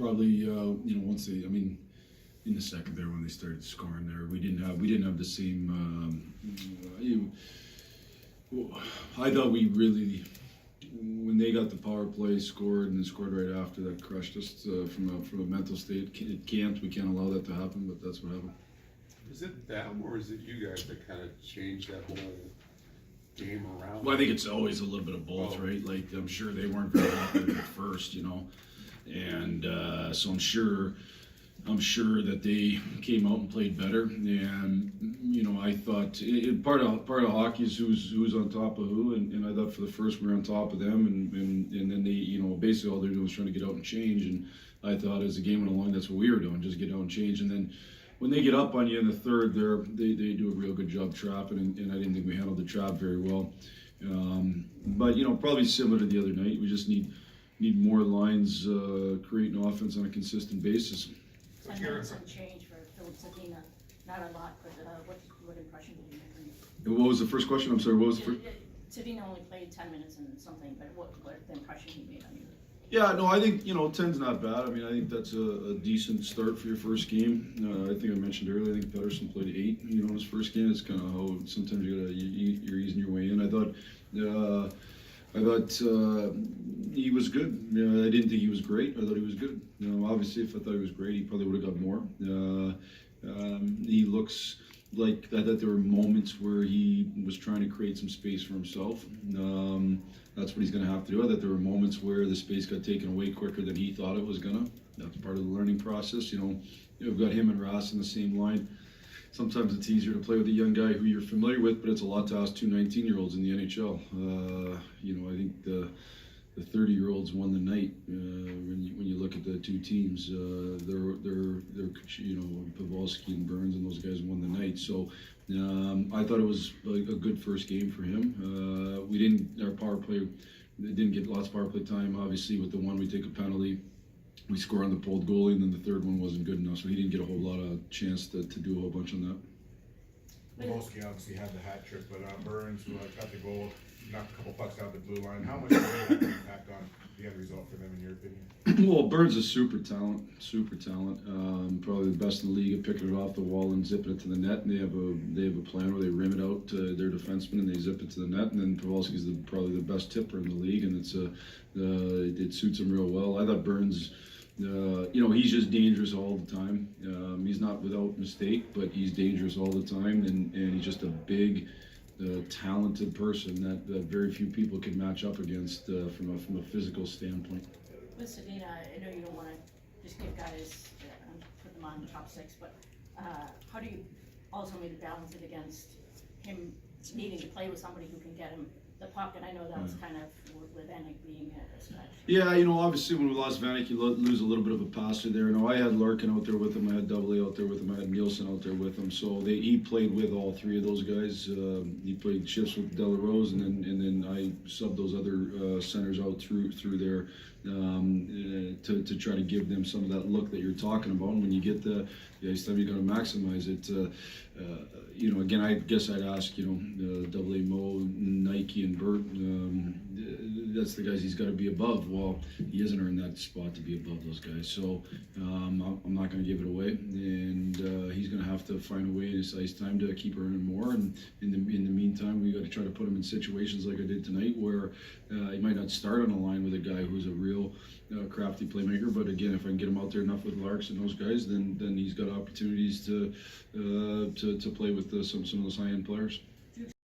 probably once they, I mean, in the second there when they started scoring there, we didn't have the same. I thought we really, when they got the power play, scored and then scored right after, that crushed us from a mental state. We can't allow that to happen, but that's what happened. Is it them or is it you guys that kind of changed that whole game around? Well, I think it's always a little bit of both, right? Like, I'm sure they weren't very happy at first, and so I'm sure that they came out and played better. And I thought part of hockey is who's on top of who, and I thought for the first we were on top of them, and then they basically all they're doing was trying to get out and change. And I thought as the game went along, that's what we were doing, just get out and change. And then when they get up on you in the third, they do a real good job trapping, and I didn't think we handled the trap very well. But probably similar to the other night, we just need more lines creating offense on a consistent basis. 10 minutes and change for Filip Zadina. Not a lot, but what impression did you make? And what was the first question? I'm sorry, what was the first? Zadina only played 10 minutes and something, but what the impression he made on you? Yeah, no, I think 10's not bad. I mean, I think that's a decent start for your first game. I think I mentioned earlier, I think Pedersen played 8. In his first game. It's kind of how sometimes you're easing your way in. I thought he was good. I didn't think he was great. I thought he was good. Obviously, if I thought he was great, he probably would have got more. He looks like I thought there were moments where he was trying to create some space for himself. That's what he's going to have to do. I thought there were moments where the space got taken away quicker than he thought it was going to. That's part of the learning process. We've got him and Ross in the same line. Sometimes it's easier to play with a young guy who you're familiar with, but it's a lot to ask two 19-year-olds in the NHL. I think the 30-year-olds won the night. When you look at the two teams, they're Pavelski and Burns and those guys won the night. So I thought it was like a good first game for him. Our power play, didn't get lots of power play time. Obviously, with the one we take a penalty, we score on the pulled goalie, and then the third one wasn't good enough, so he didn't get a whole lot of chance to do a whole bunch on that. Pavelski obviously had the hat trick, but Burns, who got the goal, knocked a couple pucks out the blue line. How much did that have an impact on the end result for them, in your opinion? Well, Burns is super talent. Probably the best in the league at picking it off the wall and zipping it to the net. And they have a plan where they rim it out to their defenseman and they zip it to the net. And then Pavelski's probably the best tipper in the league, and it suits him real well. I thought Burns. He's just dangerous all the time. He's not without mistake, but he's dangerous all the time, and he's just a big, talented person that very few people can match up against from a physical standpoint. With Zadina, I know you don't want to just give guys put them on the top 6, but how do you also maybe balance it against him needing to play with somebody who can get him the puck? And I know that was kind of with Vanek being a stretch. Yeah, obviously when we lost Vanek, you lose a little bit of a passer there. I had Larkin out there with him, I had Double out there with him, I had Nielsen out there with him. So he played with all 3 of those guys. He played shifts with Delarose, and then I subbed those other centers out through there to try to give them some of that look that you're talking about. And when you get the ice time, you got to maximize it. Again, I guess I'd ask, Double A Mo, Nike, and Bert. That's the guys he's got to be above. Well, he hasn't earned that spot to be above those guys. So I'm not going to give it away, and he's going to have to find a way in his ice time to keep earning more. And in the meantime, we got to try to put him in situations like I did tonight, where he might not start on a line with a guy who's a real crafty playmaker. But again, if I can get him out there enough with Larks and those guys, then he's got opportunities to play with some of those high-end players.